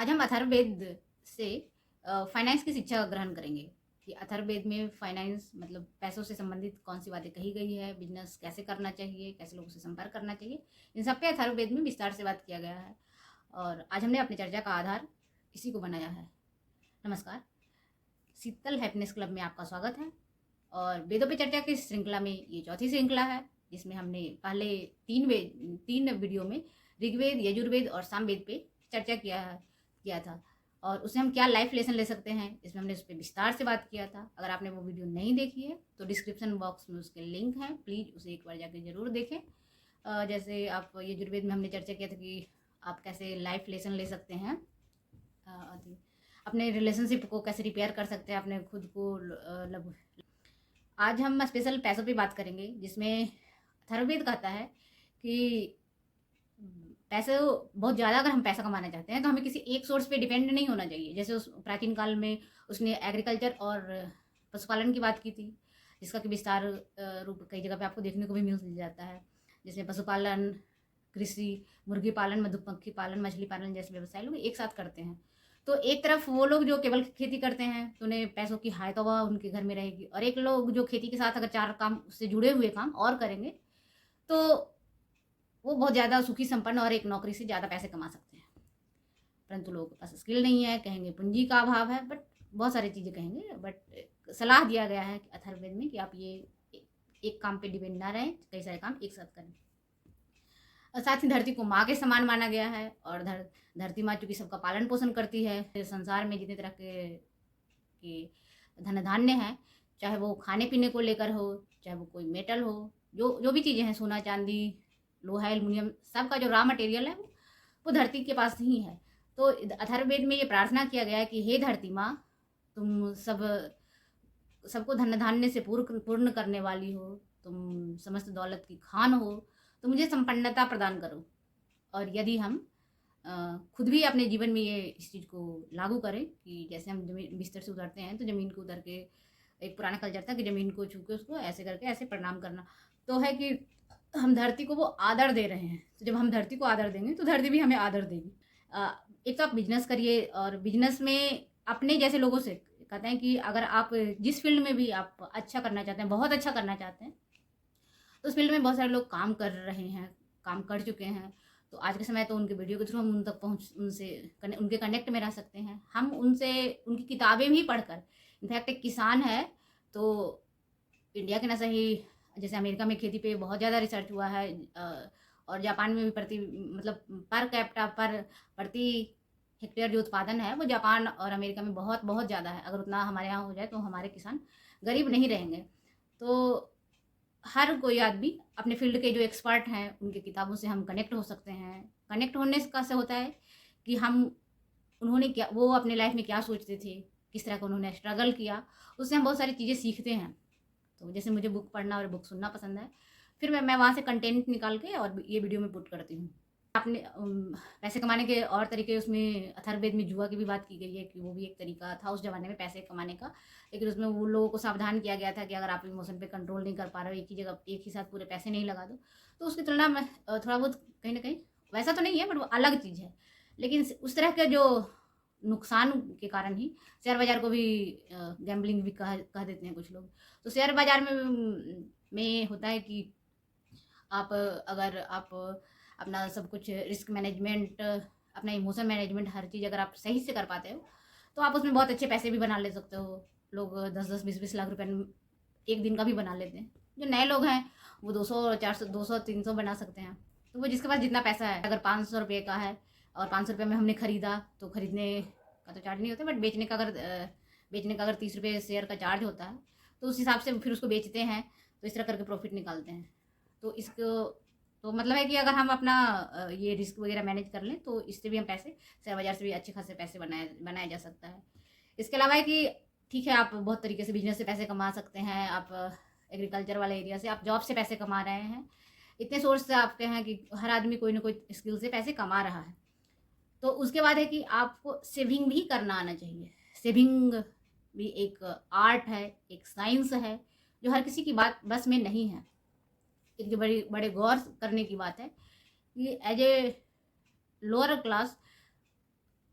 आज हम अथर्ववेद से फाइनेंस की शिक्षा ग्रहण करेंगे कि अथर्ववेद में फाइनेंस मतलब पैसों से संबंधित कौन सी बातें कही गई है, बिजनेस कैसे करना चाहिए, कैसे लोगों से संपर्क करना चाहिए, इन सब पे अथर्ववेद में विस्तार से बात किया गया है। और आज हमने अपनी चर्चा का आधार इसी को बनाया है। नमस्कार, शीतल हैप्पीनेस क्लब में आपका स्वागत है। और वेदों पे चर्चा की श्रृंखला में ये चौथी श्रृंखला है, जिसमें हमने पहले तीन वीडियो में ऋग्वेद, यजुर्वेद और सामवेद पे चर्चा किया था। और उससे हम क्या लाइफ लेसन ले सकते हैं, इसमें हमने उस पर विस्तार से बात किया था। अगर आपने वो वीडियो नहीं देखी है तो डिस्क्रिप्शन बॉक्स में उसके लिंक हैं, प्लीज़ उसे एक बार जाके ज़रूर देखें। जैसे आप यजुर्वेद में हमने चर्चा किया था कि आप कैसे लाइफ लेसन ले सकते हैं, अपने रिलेशनशिप को कैसे रिपेयर कर सकते हैं, अपने खुद को आज हम स्पेशल पैसों पे बात करेंगे, जिसमें अथर्ववेद कहता है कि पैसे बहुत ज़्यादा अगर हम पैसा कमाना चाहते हैं तो हमें किसी एक सोर्स पे डिपेंड नहीं होना चाहिए। जैसे उस प्राचीन काल में उसने एग्रीकल्चर और पशुपालन की बात की थी, जिसका कि विस्तार रूप कई जगह पे आपको देखने को भी मिल जाता है। जिसमें पशुपालन, कृषि, मुर्गी पालन, मधुमक्खी पालन, मछली पालन जैसे व्यवसाय लोग एक साथ करते हैं। तो एक तरफ वो लोग जो केवल खेती करते हैं तो उन्हें पैसों की हाय तौबा उनके घर में रहेगी, और एक लोग जो खेती के साथ अगर चार काम से जुड़े हुए काम और करेंगे तो वो बहुत ज़्यादा सुखी संपन्न और एक नौकरी से ज़्यादा पैसे कमा सकते हैं। परंतु लोगों के पास स्किल नहीं है, कहेंगे पूंजी का अभाव है, बट बहुत सारी चीज़ें कहेंगे। बट सलाह दिया गया है अथर्ववेद में कि आप ये एक काम पे डिपेंड ना रहें, कई सारे काम एक साथ करें। और साथ ही धरती को माँ के समान माना गया है, और धरती माँ चूँकि सबका पालन पोषण करती है। संसार में जितने तरह के धन धान्य हैं, चाहे वो खाने पीने को लेकर हो, चाहे वो कोई मेटल हो, जो भी चीज़ें हैं, सोना चांदी, लोहा, एल्युमिनियम, सबका जो रॉ मटेरियल है वो धरती के पास ही है। तो अथर्ववेद में ये प्रार्थना किया गया है कि हे धरती माँ, तुम सबको धन धान्य से पूर्ण करने वाली हो, तुम समस्त दौलत की खान हो, तो मुझे संपन्नता प्रदान करो। और यदि हम खुद भी अपने जीवन में ये इस चीज़ को लागू करें कि जैसे हम जमीन बिस्तर से उतरते हैं तो ज़मीन को उतर के, एक पुराना कल्चर था कि ज़मीन को छू के उसको ऐसे करके ऐसे प्रणाम करना, तो है कि हम धरती को वो आदर दे रहे हैं। तो जब हम धरती को आदर देंगे तो धरती भी हमें आदर देगी। एक तो आप बिजनेस करिए, और बिजनेस में अपने जैसे लोगों से कहते हैं कि अगर आप जिस फील्ड में भी आप अच्छा करना चाहते हैं, बहुत अच्छा करना चाहते हैं, तो उस फील्ड में बहुत सारे लोग काम कर रहे हैं, काम कर चुके हैं। तो आज के समय तो उनके वीडियो के थ्रू हम उन तक उनके कनेक्ट में रह सकते हैं। हम उनसे उनकी किताबें भी पढ़कर, इनफैक्ट एक किसान है तो इंडिया के ना सही, जैसे अमेरिका में खेती पे बहुत ज़्यादा रिसर्च हुआ है, और जापान में भी पर कैपिटा पर प्रति हेक्टेयर जो उत्पादन है वो जापान और अमेरिका में बहुत बहुत ज़्यादा है। अगर उतना हमारे यहाँ हो जाए तो हमारे किसान गरीब नहीं रहेंगे। तो हर कोई आदमी अपने फील्ड के जो एक्सपर्ट हैं उनकी किताबों से हम कनेक्ट हो सकते हैं। कनेक्ट होने से होता है कि उन्होंने क्या, वो अपने लाइफ में क्या सोचते थे, किस तरह का उन्होंने स्ट्रगल किया, उससे हम बहुत सारी चीज़ें सीखते हैं। तो जैसे मुझे बुक पढ़ना और बुक सुनना पसंद है, फिर मैं वहाँ से कंटेंट निकाल के और ये वीडियो में पुट करती हूँ। आपने पैसे कमाने के और तरीके, उसमें अथर्ववेद में जुआ की भी बात की गई है कि वो भी एक तरीका था उस ज़माने में पैसे कमाने का। लेकिन उसमें वो लोगों को सावधान किया गया था कि अगर आप इमोशन पे कंट्रोल नहीं कर पा रहे हो, एक ही जगह एक ही साथ पूरे पैसे नहीं लगा दो, तो उसकी तुलना में थोड़ा बहुत कहीं ना कहीं वैसा तो नहीं है, बट वो अलग चीज़ है। लेकिन उस तरह के जो नुकसान के कारण ही शेयर बाज़ार को भी गैम्बलिंग भी कह देते हैं कुछ लोग। तो शेयर बाज़ार में होता है कि अगर आप अपना सब कुछ रिस्क मैनेजमेंट, अपना इमोशन मैनेजमेंट, हर चीज़ अगर आप सही से कर पाते हो तो आप उसमें बहुत अच्छे पैसे भी बना ले सकते हो। लोग 10-10, 20-20 लाख रुपए एक दिन का भी बना लेते हैं। जो नए लोग हैं वो 200, 400, 200, 300 बना सकते हैं। तो वो जिसके पास जितना पैसा है, अगर 500 रुपये का है और 500 रुपये में हमने ख़रीदा, तो ख़रीदने का तो चार्ज नहीं होता, बट बेचने का अगर 30 रुपये शेयर का चार्ज होता है, तो उस हिसाब से फिर उसको बेचते हैं। तो इस तरह करके प्रॉफिट निकालते हैं। तो मतलब है कि अगर हम अपना ये रिस्क वगैरह मैनेज कर लें तो इससे भी हम पैसे, शेयर बाज़ार से भी अच्छे खासे पैसे बनाया जा सकता है। इसके अलावा है कि ठीक है, आप बहुत तरीके से बिजनेस से पैसे कमा सकते हैं। आप एग्रीकल्चर वाले एरिया से, आप जॉब से पैसे कमा रहे हैं, इतने सोर्स आपके हैं कि हर आदमी कोई ना कोई स्किल से पैसे कमा रहा है। तो उसके बाद है कि आपको सेविंग भी करना आना चाहिए। सेविंग भी एक आर्ट है, एक साइंस है, जो हर किसी की बात बस में नहीं है। एक जो बड़े गौर करने की बात है कि एज ए लोअर क्लास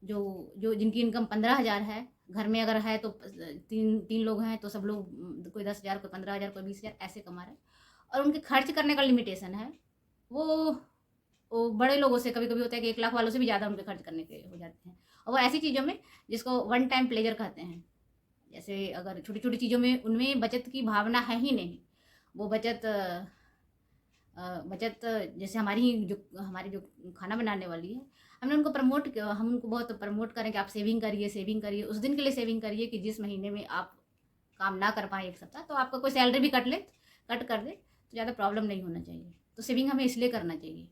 जो जो जिनकी इनकम 15,000 है, घर में अगर है तो तीन तीन लोग हैं तो सब लोग कोई 10,000, कोई 15,000, कोई 20,000 ऐसे कमा रहे हैं, और उनके खर्च करने का लिमिटेशन है। वो वो बड़े लोगों से कभी-कभी होता है कि 1 लाख वालों से भी ज़्यादा उनके खर्च करने के हो जाते हैं, और वो ऐसी चीज़ों में जिसको वन टाइम प्लेज़र कहते हैं। जैसे अगर छोटी-छोटी चीज़ों में उनमें बचत की भावना है ही नहीं। वो बचत जैसे हमारी जो खाना बनाने वाली है, हमने उनको प्रमोट किया, हम उनको बहुत प्रमोट करें कि आप सेविंग करिए, उस दिन के लिए सेविंग करिए कि जिस महीने में आप काम ना कर पाएँ 1 सप्ताह, तो आपका कोई सैलरी भी कट कर दे, तो ज़्यादा प्रॉब्लम नहीं होना चाहिए। तो सेविंग हमें इसलिए करना चाहिए।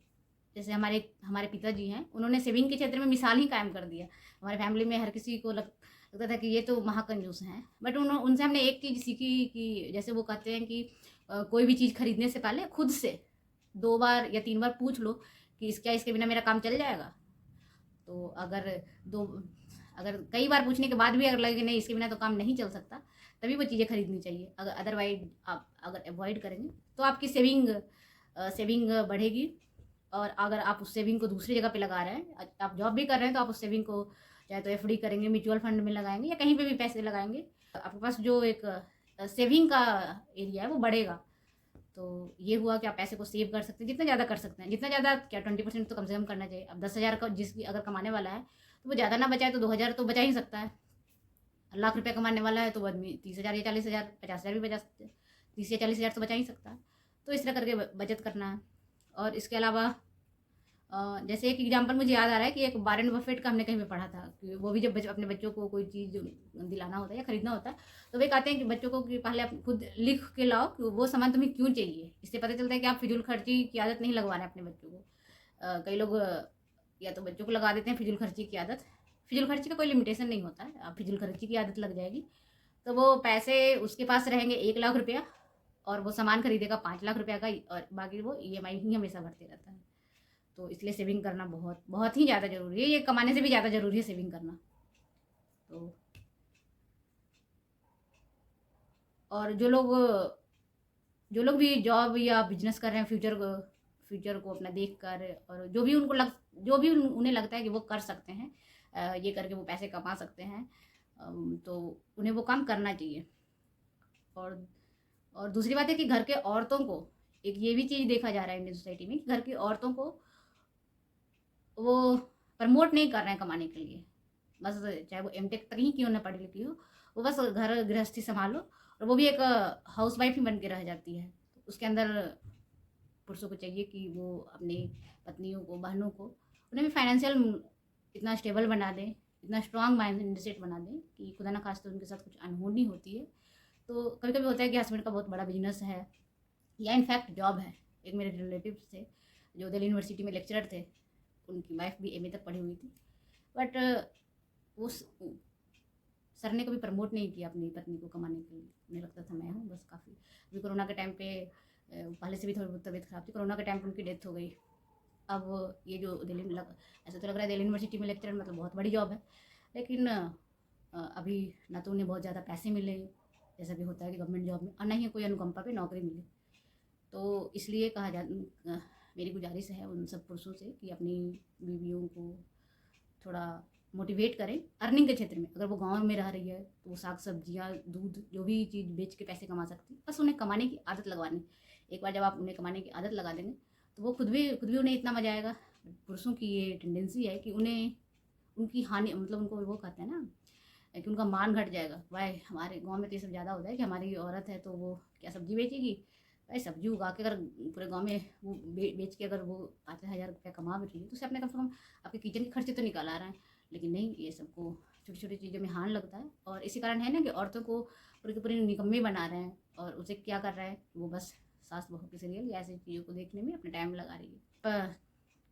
जैसे हमारे हमारे पिताजी हैं, उन्होंने सेविंग के क्षेत्र में मिसाल ही कायम कर दिया। हमारे फैमिली में हर किसी को लगता था कि ये तो महाकंजूस हैं, बट उनसे हमने एक चीज़ सीखी कि जैसे वो कहते हैं कि कोई भी चीज़ खरीदने से पहले खुद से 2 बार या 3 बार पूछ लो कि इसके बिना मेरा काम चल जाएगा? तो दो अगर कई बार पूछने के बाद भी अगर लगे कि नहीं इसके बिना तो काम नहीं चल सकता, तभी वो चीज़ें खरीदनी चाहिए। अगर अदरवाइज़ आप अगर अवॉइड करेंगे, तो आपकी सेविंग बढ़ेगी, और अगर आप उस सेविंग को दूसरी जगह पे लगा रहे हैं, आप जॉब भी कर रहे हैं, तो आप उस सेविंग को चाहे तो एफडी करेंगे, म्यूचुअल फंड में लगाएँगे या कहीं पे भी पैसे लगाएँगे, आपके पास जो एक सेविंग का एरिया है वो बढ़ेगा। तो ये हुआ कि आप पैसे को सेव कर सकते हैं, जितना ज़्यादा कर सकते हैं, जितना ज़्यादा क्या 20% तो कम से कम करना चाहिए। अब 10,000 का जिसकी अगर कमाने वाला है, तो वो ज़्यादा ना बचाए तो 2,000 तो बचा ही सकता है। लाख रुपए कमाने वाला है तो वो आदमी 30,000 या 40,000, 50,000 भी बचा सकते हैं। 30 या 40,000 तो बचा ही सकता है। तो इस तरह करके बचत करना है। और इसके अलावा जैसे एक एग्जांपल मुझे याद आ रहा है कि एक वारेन बफेट का हमने कहीं पे पढ़ा था कि वो भी जब अपने बच्चों को कोई चीज़ दिलाना होता है या खरीदना होता है, तो वे कहते हैं कि बच्चों को कि पहले आप खुद लिख के लाओ कि वो सामान तुम्हें क्यों चाहिए। इससे पता चलता है कि आप फिजूल खर्ची की आदत नहीं लगवा रहे हैं अपने बच्चों को। कई लोग या तो बच्चों को लगा देते हैं फिजूल खर्ची की आदत। फिजूल खर्ची का कोई लिमिटेशन नहीं होता है, आप फिजूल खर्ची की आदत लग जाएगी तो वो पैसे उसके पास रहेंगे 1 लाख रुपया, और वो सामान खरीदेगा 5 लाख रुपया का, और बाकी वो ईएमआई ही हमेशा भरते रहता है। तो इसलिए सेविंग करना बहुत बहुत ही ज़्यादा ज़रूरी है, ये कमाने से भी ज़्यादा ज़रूरी है सेविंग करना। तो और जो लोग भी जॉब या बिजनेस कर रहे हैं, फ्यूचर को अपना देख कर, और जो भी उन्हें लगता है कि वो कर सकते हैं, ये करके वो पैसे कमा सकते हैं, तो उन्हें वो काम करना चाहिए। और दूसरी बात है कि घर के औरतों को एक ये भी चीज़ देखा जा रहा है इंडियन सोसाइटी में कि घर की औरतों को वो प्रमोट नहीं कर रहे हैं कमाने के लिए। बस चाहे वो एमटेक तक ही क्यों ना पढ़ी लिखी हो, वो बस घर गृहस्थी संभालो, और वो भी एक हाउसवाइफ ही बन के रह जाती है। तो उसके अंदर पुरुषों को चाहिए कि वो अपनी पत्नियों को, बहनों को, उन्हें भी फाइनेंशियल इतना स्टेबल बना दें, इतना स्ट्रांग माइंड सेट बना दें कि खुदा ना खास्ते उनके साथ कुछ अनहोनी होती है। तो कभी कभी होता है कि हस्बैंड का बहुत बड़ा बिजनेस है या इनफैक्ट जॉब है। एक मेरे रिलेटिव्स थे जो दिल्ली यूनिवर्सिटी में लेक्चरर थे, उनकी वाइफ भी एमए तक पढ़ी हुई थी, बट उस सर ने कभी प्रमोट नहीं किया अपनी पत्नी को कमाने के लिए। उन्हें लगता था मैं हूँ बस काफ़ी। अभी कोरोना के टाइम पे पहले से भी थोड़ी बहुत तबीयत खराब थी, कोरोना के टाइम पे उनकी डेथ हो गई। अब ये जो ऐसा तो लग रहा है दिल्ली यूनिवर्सिटी में लेक्चरर मतलब बहुत बड़ी जॉब है, लेकिन अभी ना तो उन्हें बहुत ज़्यादा पैसे मिले जैसा भी होता है कि गवर्नमेंट जॉब में, और ना ही कोई अनुकंपा पे नौकरी मिली। तो इसलिए मेरी गुजारिश है उन सब पुरुषों से कि अपनी बीवियों को थोड़ा मोटिवेट करें अर्निंग के क्षेत्र में। अगर वो गांव में रह रही है तो वो साग सब्जियां, दूध, जो भी चीज़ बेच के पैसे कमा सकती है, बस उन्हें कमाने की आदत लगवानी। एक बार जब आप उन्हें कमाने की आदत लगा देंगे तो वो खुद भी उन्हें इतना मजा आएगा। पुरुषों की ये टेंडेंसी है कि उन्हें उनकी हानि, मतलब उनको वो कहते हैं ना कि उनका मान घट जाएगा। भाई हमारे गाँव में तो ये सब ज़्यादा होता है कि हमारी औरत है तो वो क्या सब्जी बेचेगी। भाई सब्जी उगा के अगर पूरे गांव में वो बेच के अगर वो 5,000 रुपया कमा भी रही है तो उसे अपने कम से कम आपके किचन के खर्चे तो निकाल आ रहा है। लेकिन नहीं, ये सबको छोटी छोटी चीज़ों में हान लगता है, और इसी कारण है ना कि औरतों को पूरी की पूरी निकम्मी बना रहे हैं, और उसे क्या कर रहा है वो बस सास बहू के सीरियल या ऐसी चीज़ों को देखने में अपना टाइम लगा रही है। पर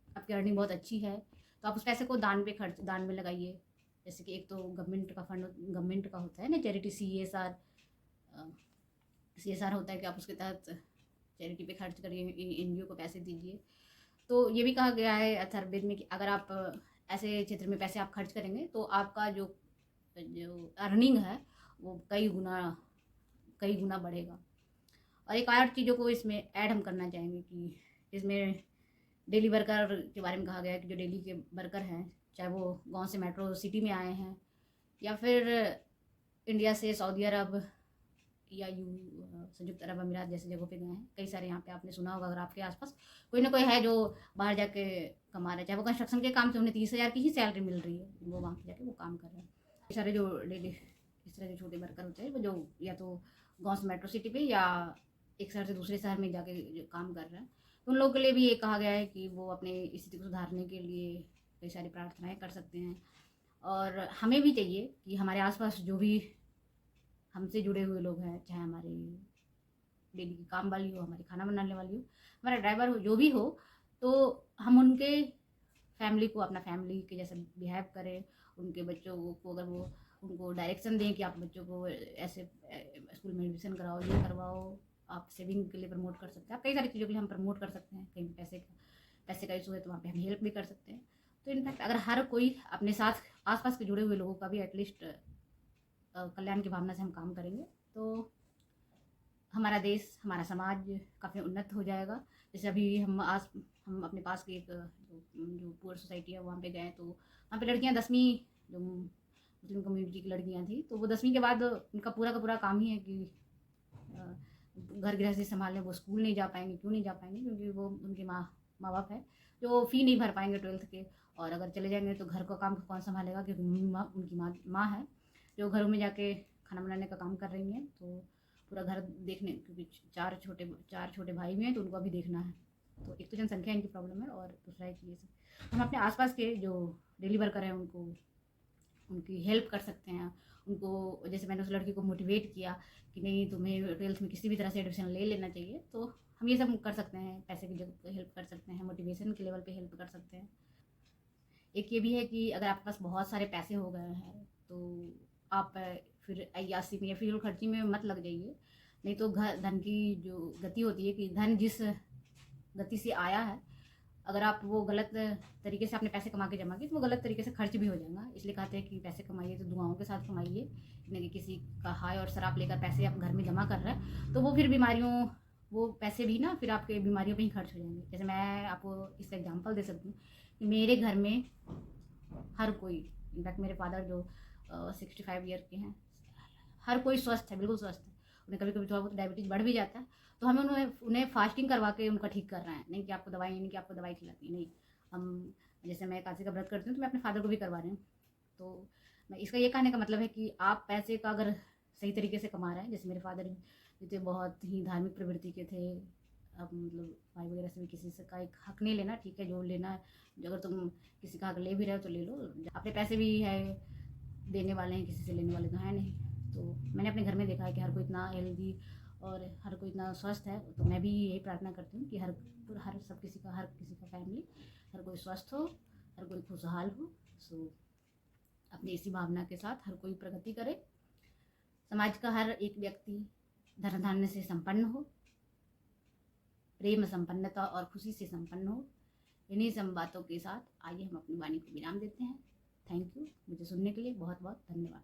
आपकी अर्निंग बहुत अच्छी है तो आप उस पैसे को दान में लगाइए। जैसे कि एक तो गवर्नमेंट का होता है ना चैरिटी, CSR होता है कि आप उसके तहत चैरिटी पे खर्च करिए, एनजीओ को पैसे दीजिए। तो ये भी कहा गया है अथर्ववेद में कि अगर आप ऐसे क्षेत्र में पैसे आप खर्च करेंगे तो आपका जो जो अर्निंग है वो कई गुना बढ़ेगा। और एक और चीज़ों को इसमें ऐड हम करना चाहेंगे कि इसमें डेली वर्कर के बारे में कहा गया है कि जो डेली के वर्कर हैं, चाहे वो गाँव से मेट्रो सिटी में आए हैं या फिर इंडिया से सऊदी अरब या संयुक्त अरब अमीरात जैसी जगहों पे गए हैं। कई सारे यहाँ पे आपने सुना होगा, अगर आपके आसपास कोई ना कोई है जो बाहर जाके कमा रहा है, चाहे वो कंस्ट्रक्शन के काम से उन्हें 30,000 की ही सैलरी मिल रही है, वो वहाँ पे जाके वो काम कर रहे हैं। कई सारे जो डेली इस तरह के छोटे वर्कर होते हैं वो जो या तो गाँव से मेट्रो सिटी पे या एक शहर से दूसरे शहर में जाके जो काम कर रहे हैं, तो उन लोगों के लिए भी ये कहा गया है कि वो अपने स्थिति को सुधारने के लिए कई सारी प्रार्थनाएँ कर सकते हैं। और हमें भी चाहिए कि हमारे आसपास जो भी हमसे जुड़े हुए लोग हैं, चाहे हमारे डेली की काम वाली हो, हमारी खाना बनाने वाली हो, हमारा ड्राइवर हो, जो भी हो, तो हम उनके फैमिली को अपना फैमिली के जैसा बिहेव करें। उनके बच्चों को अगर वो उनको डायरेक्शन दें कि आप बच्चों को ऐसे स्कूल में एडमिशन कराओ, ये करवाओ, आप सेविंग के लिए प्रमोट कर सकते हैं। आप कई सारी चीज़ों के लिए हम प्रमोट कर सकते हैं। कहीं पैसे का इशू है तो वहाँ पे हम हेल्प भी कर सकते हैं। तो इनफैक्ट अगर हर कोई अपने साथ आसपास के जुड़े हुए लोगों का भी एटलीस्ट कल्याण की भावना से हम काम करेंगे, तो हमारा देश, हमारा समाज काफ़ी उन्नत हो जाएगा। जैसे अभी हम अपने पास के एक जो पुअर सोसाइटी है वहाँ पे गए, तो वहाँ पे लड़कियाँ 10वीं जो मुस्लिम कम्युनिटी की लड़कियाँ थी, तो वो 10वीं के बाद उनका पूरा का पूरा काम ही है कि घर गृहस्थी संभालने। वो स्कूल नहीं जा पाएंगे। क्यों नहीं जा पाएंगे? क्योंकि वो उनके माँ बाप है जो फ़ी नहीं भर पाएंगे 12th के, और अगर चले जाएंगे तो घर का काम कौन संभालेगा? क्योंकि उनकी माँ है जो घरों में जाके खाना बनाने का काम कर रही हैं, तो पूरा घर देखने, क्योंकि चार छोटे भाई भी हैं तो उनको अभी देखना है। तो एक तो जनसंख्या इनकी प्रॉब्लम है, और दूसरा है कि ये सब हम अपने आसपास के जो डेली वर्कर हैं उनको उनकी हेल्प कर सकते हैं। उनको जैसे मैंने उस लड़की को मोटिवेट किया कि नहीं, तुम्हें 12th में किसी भी तरह से एडमिशन ले लेना चाहिए, तो हम ये सब कर सकते हैं। पैसे की जगह हेल्प कर सकते हैं, मोटिवेशन के लेवल पे हेल्प कर सकते हैं। एक ये भी है कि अगर आपके पास बहुत सारे पैसे हो गए हैं तो आप फिर अय्यासी में या फिजूल खर्ची में मत लग जाइए। नहीं तो धन की जो गति होती है कि धन जिस गति से आया है, अगर आप वो गलत तरीके से अपने पैसे कमा के जमाएंगे तो वो गलत तरीके से खर्च भी हो जाएगा। इसलिए कहते हैं कि पैसे कमाइए तो दुआओं के साथ कमाइए। नहीं कि किसी का हाय और शराब लेकर पैसे आप घर में जमा कर रहे हैं तो वो फिर वो पैसे भी ना फिर आपके बीमारियों पे ही खर्च हो जाएंगे। जैसे मैं आपको इसका एग्जांपल दे सकती हूँ कि मेरे घर में हर कोई, इनफैक्ट मेरे फादर जो 65 ईयर के हैं, हर कोई स्वस्थ है, बिल्कुल स्वस्थ है। उन्हें कभी कभी थोड़ा बहुत डायबिटीज़ बढ़ भी जाता है, तो हमें उन्हें फास्टिंग करवा के उनका ठीक कर रहे हैं। नहीं कि आपको दवाई खिलाती, नहीं। हम जैसे मैं एकादशी का व्रत करती हूँ तो मैं अपने फादर को भी करवा रही हूँ। तो मैं इसका ये कहने का मतलब है कि आप पैसे का अगर सही तरीके से कमा रहे हैं, जैसे मेरे फादर जो बहुत ही धार्मिक प्रवृत्ति के थे, अब मतलब भाई वगैरह से भी किसी से का एक हक नहीं लेना, ठीक है, जो लेना है, अगर तुम किसी का हक ले भी रहे हो तो ले लो। अपने पैसे भी है देने वाले हैं, किसी से लेने वाले तो हैं नहीं। तो मैंने अपने घर में देखा है कि हर कोई इतना हेल्दी और हर कोई इतना स्वस्थ है, तो मैं भी यही प्रार्थना करती हूँ कि हर किसी का फैमिली, हर कोई स्वस्थ हो, हर कोई खुशहाल हो। सो अपनी इसी भावना के साथ हर कोई प्रगति करे, समाज का हर एक व्यक्ति धन धान्य से संपन्न हो, प्रेम संपन्नता और खुशी से संपन्न हो। इन्हीं सब बातों के साथ आइए हम अपनी वाणी को विराम देते हैं। थैंक यू, मुझे सुनने के लिए बहुत बहुत धन्यवाद।